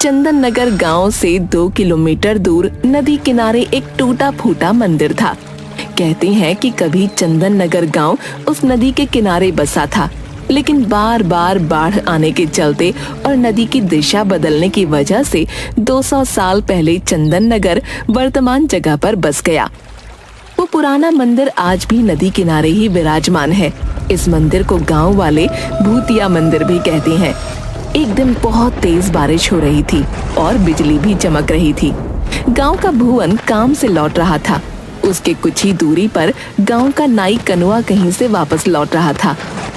चंदन नगर गांव से 2 किलोमीटर दूर नदी किनारे एक टूटा फूटा मंदिर था। कहते हैं कि कभी चंदन नगर गांव उस नदी के किनारे बसा था, लेकिन बार बार बाढ़ आने के चलते और नदी की दिशा बदलने की वजह से 200 साल पहले चंदन नगर वर्तमान जगह पर बस गया। वो पुराना मंदिर आज भी नदी किनारे ही विराजमान है। इस मंदिर को गांव वाले भूतिया मंदिर भी कहते हैं। एक दिन बहुत तेज बारिश हो रही थी और बिजली भी चमक रही थी। गांव का भुवन काम से लौट रहा था। उसके कुछ ही दूरी पर गांव का नाई कनुआ कहीं से वापस लौट रहा था।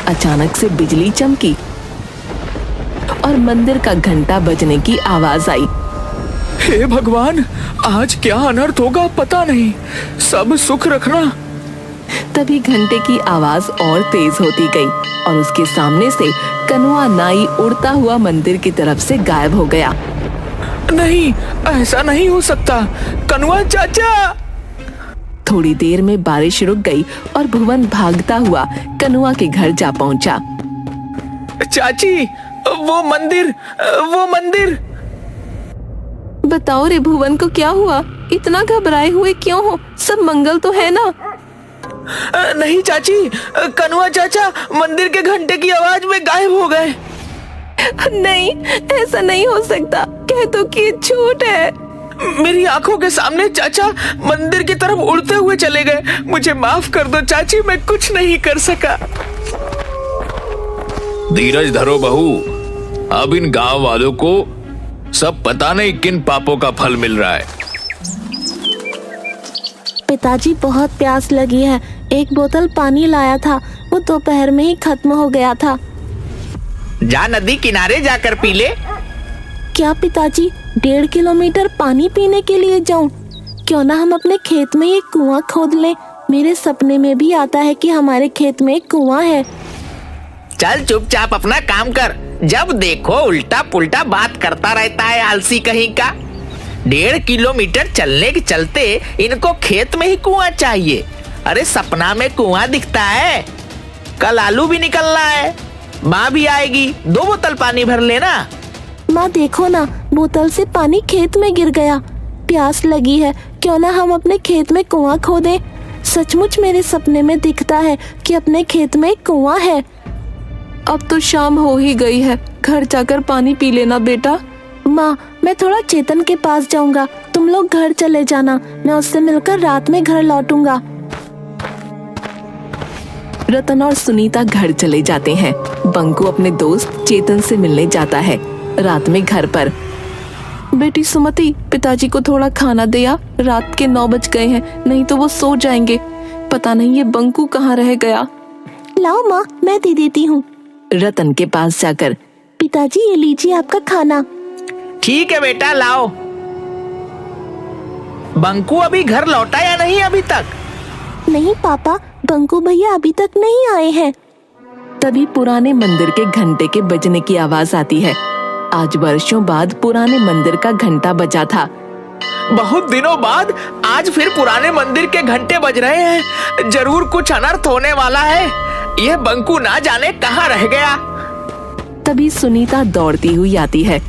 अचानक से बिजली चमकी और मंदिर का घंटा बजने की आवाज आई। हे भगवान, आज क्या अनर्थ होगा पता नहीं, सब सुख रखना। तभी घंटे की आवाज और तेज होती गई और उसके सामने से कनुआ नाई उड़ता हुआ मंदिर की तरफ से गायब हो गया। नहीं, ऐसा नहीं हो सकता, कनुआ चाचा। थोड़ी देर में बारिश रुक गई और भुवन भागता हुआ कनुआ के घर जा पहुंचा। चाची, वो मंदिर। बताओ रे भुवन को क्या हुआ? इतना घबराए हुए क्यों हो? सब मंगल तो है ना? नहीं चाची, कनुआ चाचा मंदिर के घंटे की आवाज में गायब हो गए। नहीं, ऐसा नहीं हो सकता। कह दो कि झूठ है। मेरी आंखों के सामने चाचा मंदिर की तरफ उड़ते हुए चले गए। मुझे माफ कर दो चाची, मैं कुछ नहीं कर सका। धीरज धरो बहू, अब इन गांव वालों को सब पता नहीं किन पापों का फल मिल रहा है। पिताजी, बहुत प्यास लगी है। एक बोतल पानी लाया था, वो दोपहर में ही खत्म हो गया था। जा नदी किनारे जाकर पी ले। क्या पिताजी, 1.5 किलोमीटर पानी पीने के लिए जाऊं? क्यों ना हम अपने खेत में एक कुआं खोद लें। मेरे सपने में भी आता है कि हमारे खेत में एक कुआं है। चल चुपचाप अपना काम कर। जब देखो उल्टा पुल्टा बात करता रहता है, आलसी कहीं का। 1.5 किलोमीटर चलने के चलते इनको खेत में ही कुआं चाहिए। अरे सपना में कुआं दिखता है? कल आलू भी निकलना है, माँ भी आएगी, 2 बोतल पानी भर लेना। माँ देखो ना, बोतल से पानी खेत में गिर गया। प्यास लगी है, क्यों ना हम अपने खेत में कुआं खोदें। सचमुच मेरे सपने में दिखता है कि अपने खेत में एक कुआं है। अब तो शाम हो ही गई है, घर जाकर पानी पी लेना बेटा। माँ, मैं थोड़ा चेतन के पास जाऊंगा, तुम लोग घर चले जाना। मैं उससे मिलकर रात में घर लौटूंगा। रतन और सुनीता घर चले जाते हैं। बंकू अपने दोस्त चेतन से मिलने जाता है। रात में घर पर, बेटी सुमति, पिताजी को थोड़ा खाना दे आ। रात के 9 बज गए हैं, नहीं तो वो सो जाएंगे। पता नहीं ये बंकू कहाँ रह गया। लाओ माँ, मैं दे देती हूँ। रतन के पास जाकर, पिताजी ये लीजिए आपका खाना। ठीक है बेटा, लाओ। बंकू अभी घर लौटा या नहीं अभी तक? नहीं पापा, बंकू भैया अभी तक नहीं आए हैं। तभी पुराने मंदिर के घंटे के बजने की आवाज आती है। आज वर्षों बाद पुराने मंदिर का घंटा बजा था। बहुत दिनों बाद आज फिर पुराने मंदिर के घंटे बज रहे हैं। जरूर कुछ अनर्थ होने वाला है। यह बंकू ना जाने कहाँ रह गया। तभी सुनीता दौड़ती हुई आती है।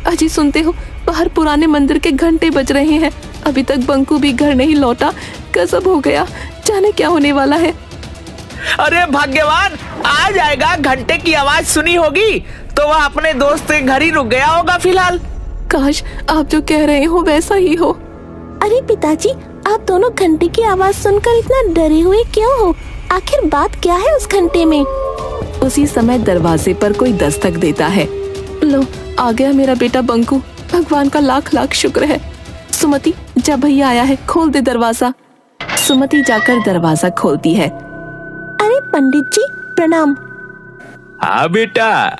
अजी सुनते हो, बाहर पुराने मंदिर के घंटे बज रहे हैं। अभी तक बंकू भी घर नहीं लौटा। गजब हो गया, जाने क्या होने वाला है। अरे भाग्यवान, आ जाएगा। घंटे की आवाज सुनी होगी तो वह अपने दोस्त के घर ही रुक गया होगा फिलहाल। काश आप जो कह रहे हो वैसा ही हो। अरे पिताजी, आप दोनों घंटे की आवाज सुनकर इतना डरे हुए क्यों हो? आखिर बात क्या है उस घंटे में? उसी समय दरवाजे पर कोई दस्तक देता है। लो, आ गया मेरा बेटा बंकू। भगवान का लाख लाख शुक्र है। सुमति, जब भैया आया है, खोल दे दरवाजा। सुमति जाकर दरवाजा खोलती है। अरे पंडित जी, प्रणाम। हाँ बेटा,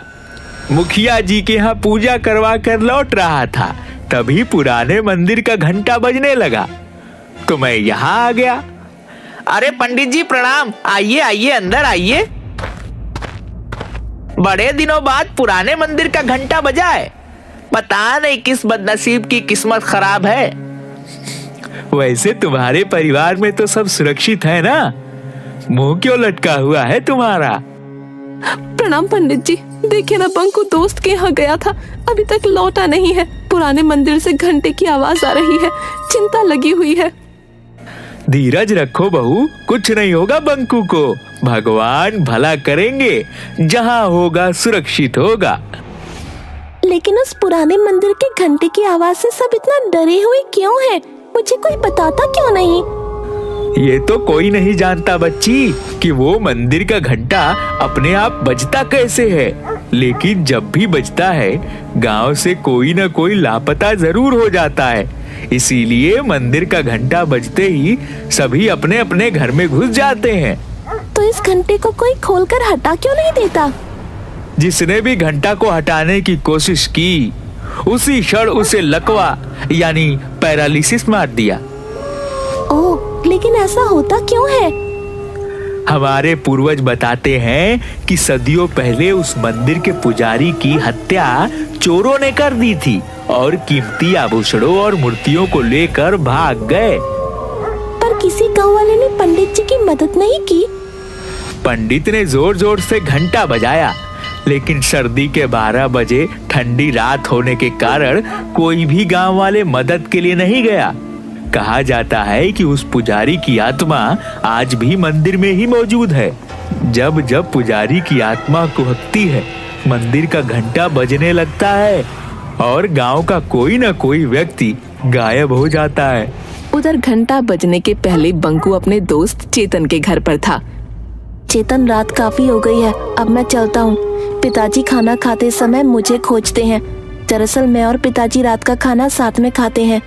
मुखिया जी के यहाँ पूजा करवा कर लौट रहा था, तभी पुराने मंदिर का घंटा बजने लगा तो मैं यहाँ आ गया। अरे पंडित जी प्रणाम। आइए आइए, अंदर आइए। बड़े दिनों बाद पुराने मंदिर का घंटा बजा है। पता नहीं किस बदनसीब की किस्मत खराब है। वैसे तुम्हारे परिवार में तो सब सुरक्षित है ना? मुंह क्यों लटका हुआ है तुम्हारा? प्रणाम पंडित जी, देखिए ना, बंकू दोस्त के यहाँ गया था, अभी तक लौटा नहीं है। पुराने मंदिर से घंटे की आवाज आ रही है, चिंता लगी हुई है। धीरज रखो बहू, कुछ नहीं होगा बंकू को। भगवान भला करेंगे, जहाँ होगा सुरक्षित होगा। लेकिन उस पुराने मंदिर के घंटे की आवाज से सब इतना डरे हुए क्यों हैं? मुझे कोई बताता क्यों नहीं? ये तो कोई नहीं जानता बच्ची कि वो मंदिर का घंटा अपने आप बजता कैसे है, लेकिन जब भी बजता है गांव से कोई न कोई लापता जरूर हो जाता है। इसीलिए मंदिर का घंटा बजते ही सभी अपने अपने घर में घुस जाते हैं। तो इस घंटे को कोई खोलकर हटा क्यों नहीं देता? जिसने भी घंटा को हटाने की कोशिश की उसी क्षण उसे लकवा यानी पैरालिसिस मार दिया। ओह, लेकिन ऐसा होता क्यों है? हमारे पूर्वज बताते हैं कि सदियों पहले उस मंदिर के पुजारी की हत्या चोरों ने कर दी थी और कीमती आभूषणों और मूर्तियों को लेकर भाग गए। पर किसी गांव वाले ने पंडित जी की मदद नहीं की? पंडित ने जोर जोर से घंटा बजाया, लेकिन सर्दी के 12 बजे ठंडी रात होने के कारण कोई भी गांव वाले मदद के लिए नहीं गया। कहा जाता है कि उस पुजारी की आत्मा आज भी मंदिर में ही मौजूद है। जब जब पुजारी की आत्मा कुहकती है, मंदिर का घंटा बजने लगता है और गांव का कोई न कोई व्यक्ति गायब हो जाता है। उधर घंटा बजने के पहले बंकू अपने दोस्त चेतन के घर पर था। चेतन, रात काफी हो गई है, अब मैं चलता हूँ। पिताजी खाना खाते समय मुझे खोजते हैं। दरअसल मैं और पिताजी रात का खाना साथ में खाते हैं।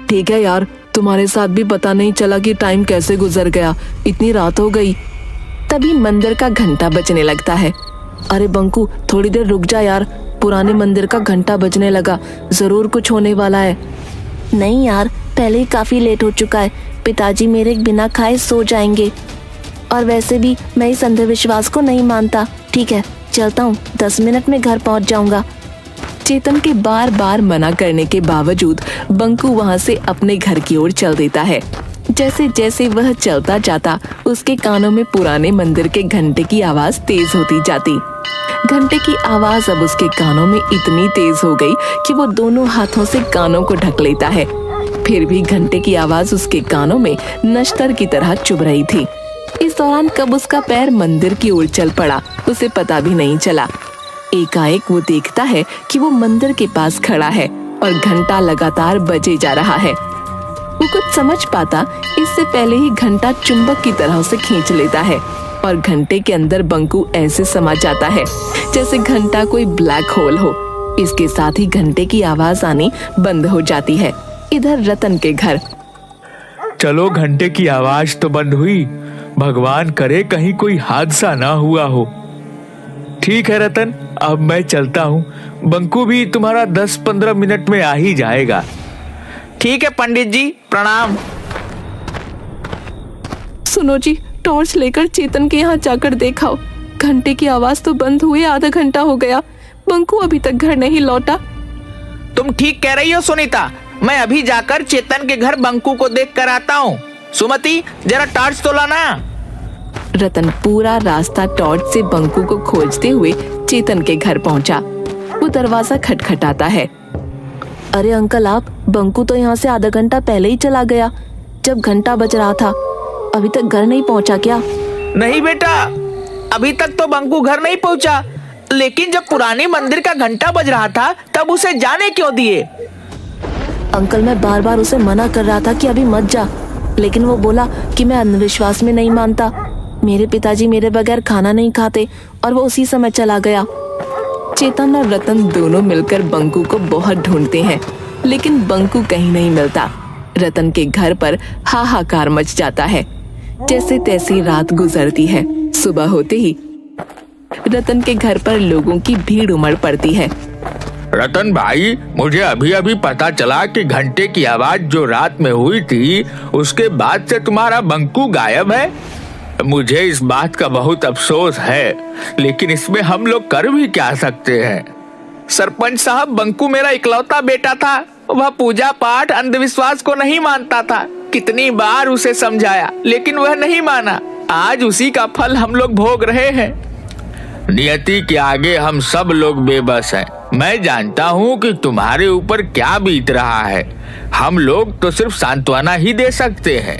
ठीक है यार, तुम्हारे साथ भी पता नहीं चला कि टाइम कैसे गुजर गया, इतनी रात हो गई। तभी मंदिर का घंटा बजने लगता है। अरे बंकू, थोड़ी देर रुक जा यार, पुराने मंदिर का घंटा बजने लगा, जरूर कुछ होने वाला है। नहीं यार, पहले ही काफी लेट हो चुका है, पिताजी मेरे बिना खाए सो जाएंगे। और वैसे भी मैं इस अंधविश्वास को नहीं मानता। ठीक है, चलता हूँ, 10 मिनट में घर पहुँच जाऊंगा। चेतन के बार बार मना करने के बावजूद बंकू वहां से अपने घर की ओर चल देता है। जैसे जैसे वह चलता जाता, उसके कानों में पुराने मंदिर के घंटे की आवाज तेज होती जाती। घंटे की आवाज अब उसके कानों में इतनी तेज हो गई कि वो दोनों हाथों से कानों को ढक लेता है। फिर भी घंटे की आवाज उसके कानों में नश्तर की तरह चुभ रही थी। इस दौरान कब उसका पैर मंदिर की ओर चल पड़ा, उसे पता भी नहीं चला। एकाएक वो देखता है कि वो मंदिर के पास खड़ा है और घंटा लगातार बजे जा रहा है। वो कुछ समझ पाता इससे पहले ही घंटा चुंबक की तरह उसे खींच लेता है और घंटे के अंदर बंकू ऐसे समा जाता है जैसे घंटा कोई ब्लैक होल हो। इसके साथ ही घंटे की आवाज आनी बंद हो जाती है। इधर रतन के घर। चलो, घंटे की आवाज तो बंद हुई, भगवान करे कहीं कोई हादसा ना हुआ हो। ठीक है रतन, अब मैं चलता हूँ। बंकू भी तुम्हारा 10-15 मिनट में आ ही जाएगा। ठीक है पंडित जी, प्रणाम। सुनो जी, टॉर्च लेकर चेतन के यहाँ जाकर देखाओ। घंटे की आवाज तो बंद हुए आधा घंटा हो गया, बंकू अभी तक घर नहीं लौटा। तुम ठीक कह रही हो सुनीता, मैं अभी जाकर चेतन के घर बंकू को देख कर आता हूँ। सुमति, जरा टॉर्च तो लाना। रतन पूरा रास्ता टॉर्च से बंकू को खोजते हुए चेतन के घर पहुंचा। वो दरवाजा खटखटाता है। अरे अंकल, आप, बंकू तो यहाँ से आधा घंटा पहले ही चला गया, जब घंटा बज रहा था। अभी तक घर नहीं पहुँचा क्या? नहीं बेटा, अभी तक तो बंकू घर नहीं पहुँचा, लेकिन जब पुरानी मंदिर का घंटा बज रहा था तब उसे जाने क्यों दिए? अंकल, मैं बार बार उसे मना कर रहा था कि अभी मत जा, लेकिन वो बोला कि मैं अंधविश्वास में नहीं मानता। मेरे पिताजी मेरे बगैर खाना नहीं खाते और वो उसी समय चला गया। चेतन और रतन दोनों मिलकर बंकू को बहुत ढूंढते हैं, लेकिन बंकू कहीं नहीं मिलता। रतन के घर पर हाहाकार मच जाता है। जैसे तैसे रात गुजरती है। सुबह होते ही रतन के घर पर लोगों की भीड़ उमड़ पड़ती है। रतन भाई, मुझे अभी अभी पता चला कि घंटे की आवाज जो रात में हुई थी उसके बाद से तुम्हारा बंकू गायब है। मुझे इस बात का बहुत अफसोस है, लेकिन इसमें हम लोग कर भी क्या सकते हैं। सरपंच साहब, बंकू मेरा इकलौता बेटा था। वह पूजा पाठ अंधविश्वास को नहीं मानता था। कितनी बार उसे समझाया, लेकिन वह नहीं माना। आज उसी का फल हम लोग भोग रहे हैं। नियति के आगे हम सब लोग बेबस हैं। मैं जानता हूँ कि तुम्हारे ऊपर क्या बीत रहा है। हम लोग तो सिर्फ सांत्वना ही दे सकते हैं।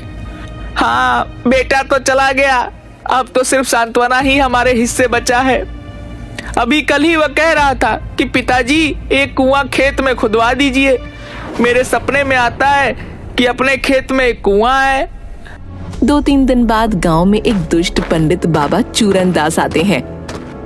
हाँ, बेटा तो चला गया, अब तो सिर्फ सांत्वना ही हमारे हिस्से बचा है। अभी कल ही वह कह रहा था कि पिताजी एक कुआं खेत में खुदवा दीजिए। मेरे सपने में आता है कि अपने खेत में एक कुआं है। 2-3 दिन बाद गांव में एक दुष्ट पंडित बाबा चूरन दास आते हैं।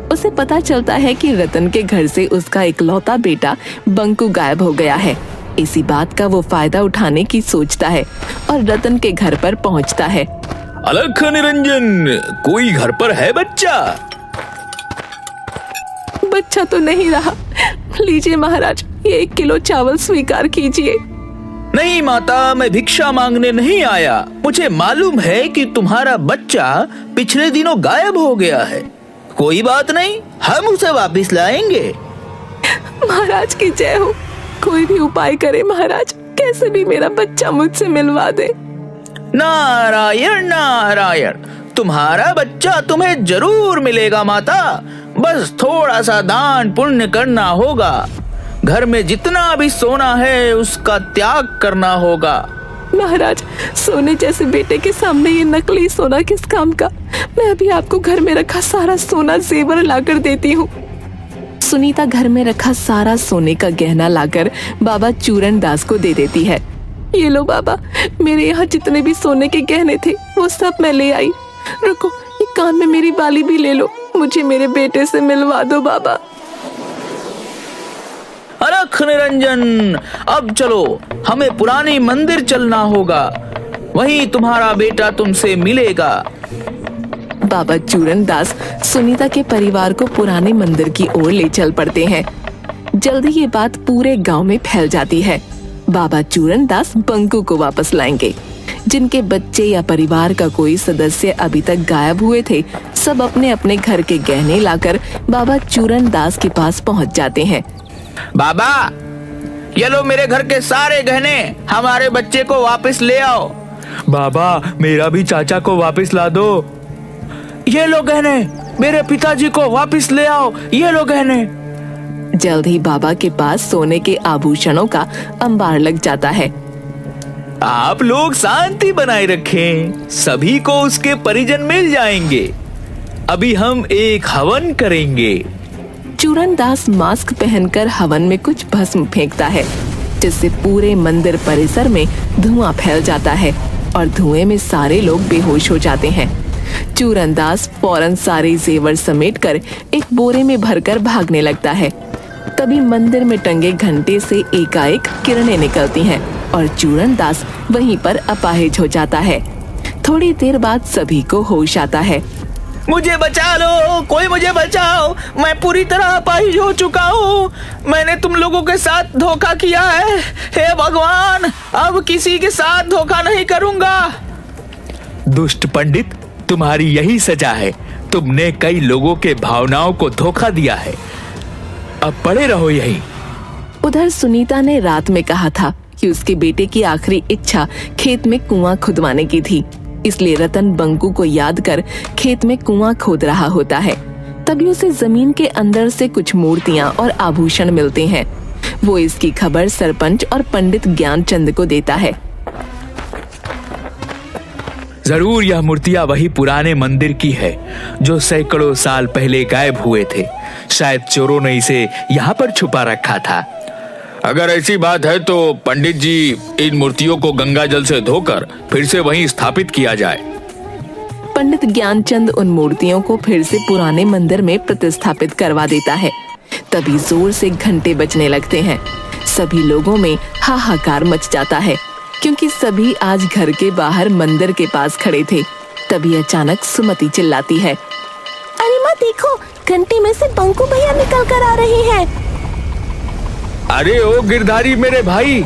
उसे पता चलता है कि रतन के घर से उसका इकलौता बेटा बंकू गायब हो गया है। इसी बात का वो फायदा उठाने की सोचता है और रतन के घर पर पहुंचता है। अलख निरंजन, कोई घर पर है बच्चा? बच्चा तो नहीं रहा। लीजिए महाराज, ये 1 किलो चावल स्वीकार कीजिए। नहीं माता, मैं भिक्षा मांगने नहीं आया। मुझे मालूम है कि तुम्हारा बच्चा पिछले दिनों गायब हो गया है। कोई बात नहीं, हम उसे वापस लाएंगे। महाराज की जय हो। कोई भी उपाय करे महाराज, कैसे भी मेरा बच्चा मुझसे मिलवा दे। नारायण नारायण, तुम्हारा बच्चा तुम्हें जरूर मिलेगा माता। बस थोड़ा सा दान पुण्य करना होगा। घर में जितना भी सोना है उसका त्याग करना होगा। महाराज, सोने जैसे बेटे के सामने ये नकली सोना किस काम का। मैं अभी आपको घर में रखा सारा सोना जेवर लाकर देती हूँ। सुनीता घर में रखा सारा सोने का गहना लाकर बाबा चूरन दास को दे देती है। ये लो बाबा, मेरे यहाँ जितने भी सोने के गहने थे वो सब मैं ले आई। रुको, ये कान में मेरी बाली भी ले लो। मुझे मेरे बेटे से मिलवा दो बाबा। अलख निरंजन, अब चलो, हमें पुरानी मंदिर चलना होगा। वहीं तुम्हारा बेटा तुमसे मिलेगा। बाबा चूरन दास सुनीता के परिवार को पुराने मंदिर की ओर ले चल पड़ते हैं। जल्दी ये बात पूरे गांव में फैल जाती है। बाबा चूरन दास बंकू को वापस लाएंगे। जिनके बच्चे या परिवार का कोई सदस्य अभी तक गायब हुए थे, सब अपने अपने घर के गहने लाकर बाबा चूरन दास के पास पहुंच जाते हैं। बाबा, ये लो मेरे घर के सारे गहने, हमारे बच्चे को वापस ले आओ। बाबा, मेरा भी चाचा को वापस ला दो। ये लो गहने, मेरे पिताजी को वापस ले आओ। ये लो गहने। जल्द ही बाबा के पास सोने के आभूषणों का अंबार लग जाता है। आप लोग शांति बनाए रखें, सभी को उसके परिजन मिल जाएंगे। अभी हम एक हवन करेंगे। चूरन दास मास्क पहनकर हवन में कुछ भस्म फेंकता है, जिससे पूरे मंदिर परिसर में धुआं फैल जाता है और धुएं में सारे लोग बेहोश हो जाते हैं। चूरन दास फौरन सारे जेवर समेटकर एक बोरे में भरकर भागने लगता है। तभी मंदिर में टंगे घंटे से एकाएक किरणें निकलती हैं और चूरन दास वहीं पर अपाहिज हो जाता है। थोड़ी देर बाद सभी को होश आता है। मुझे बचा लो, कोई मुझे बचाओ, मैं पूरी तरह अपाहिज हो चुका हूँ। मैंने तुम लोगों के साथ धोखा किया है। हे भगवान, अब किसी के साथ धोखा नहीं करूँगा। दुष्ट पंडित, तुम्हारी यही सजा है। तुमने कई लोगों के भावनाओं को धोखा दिया है। अब पड़े रहो यहीं। उधर सुनीता ने रात में कहा था कि उसके बेटे की आखिरी इच्छा खेत में कुआं खुदवाने की थी, इसलिए रतन बंकू को याद कर खेत में कुआं खोद रहा होता है। तभी उसे जमीन के अंदर से कुछ मूर्तियां और आभूषण मिलते हैं। वो इसकी खबर सरपंच और पंडित ज्ञानचंद को देता है। जरूर यह मूर्तियां वही पुराने मंदिर की है जो सैकड़ों साल पहले गायब हुए थे। शायद चोरों ने इसे यहाँ पर छुपा रखा था। अगर ऐसी बात है तो पंडित जी, इन मूर्तियों को गंगा जल से धोकर फिर से वहीं स्थापित किया जाए। पंडित ज्ञानचंद उन मूर्तियों को फिर से पुराने मंदिर में प्रतिस्थापित करवा देता है। तभी जोर से घंटे बजने लगते हैं। सभी लोगों में हाहाकार मच जाता है, क्योंकि सभी आज घर के बाहर मंदिर के पास खड़े थे। तभी अचानक सुमति चिल्लाती है, अरे माँ देखो, घंटी में से बंकू भैया निकल कर आ रही हैं। अरे ओ गिरधारी मेरे भाई,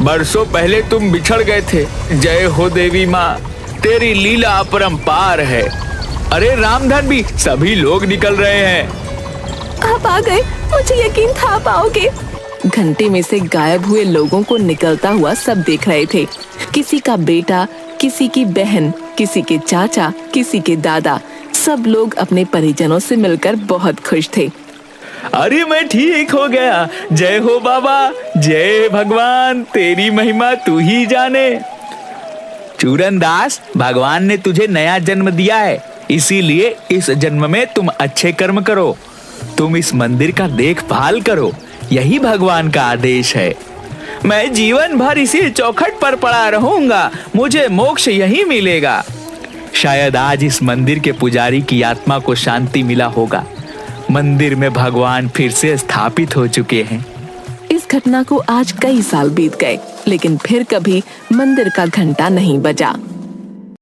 बरसों पहले तुम बिछड़ गए थे। जय हो देवी माँ, तेरी लीला अपरंपार है। अरे रामधन भी, सभी लोग निकल रहे हैं। आप आ गए, मुझे यकीन था आप आओगे। घंटे में से गायब हुए लोगों को निकलता हुआ सब देख रहे थे। किसी का बेटा, किसी की बहन, किसी के चाचा, किसी के दादा, सब लोग अपने परिजनों से मिलकर बहुत खुश थे। अरे मैं ठीक हो गया। जय हो बाबा, जय भगवान, तेरी महिमा तू ही जाने। चूरन दास, भगवान ने तुझे नया जन्म दिया है, इसीलिए इस जन्म में तुम अच्छे कर्म करो। तुम इस मंदिर का देखभाल करो, यही भगवान का आदेश है। मैं जीवन भर इसी चौखट पर पड़ा रहूंगा, मुझे मोक्ष यही मिलेगा। शायद आज इस मंदिर के पुजारी की आत्मा को शांति मिला होगा। मंदिर में भगवान फिर से स्थापित हो चुके हैं। इस घटना को आज कई साल बीत गए, लेकिन फिर कभी मंदिर का घंटा नहीं बजा।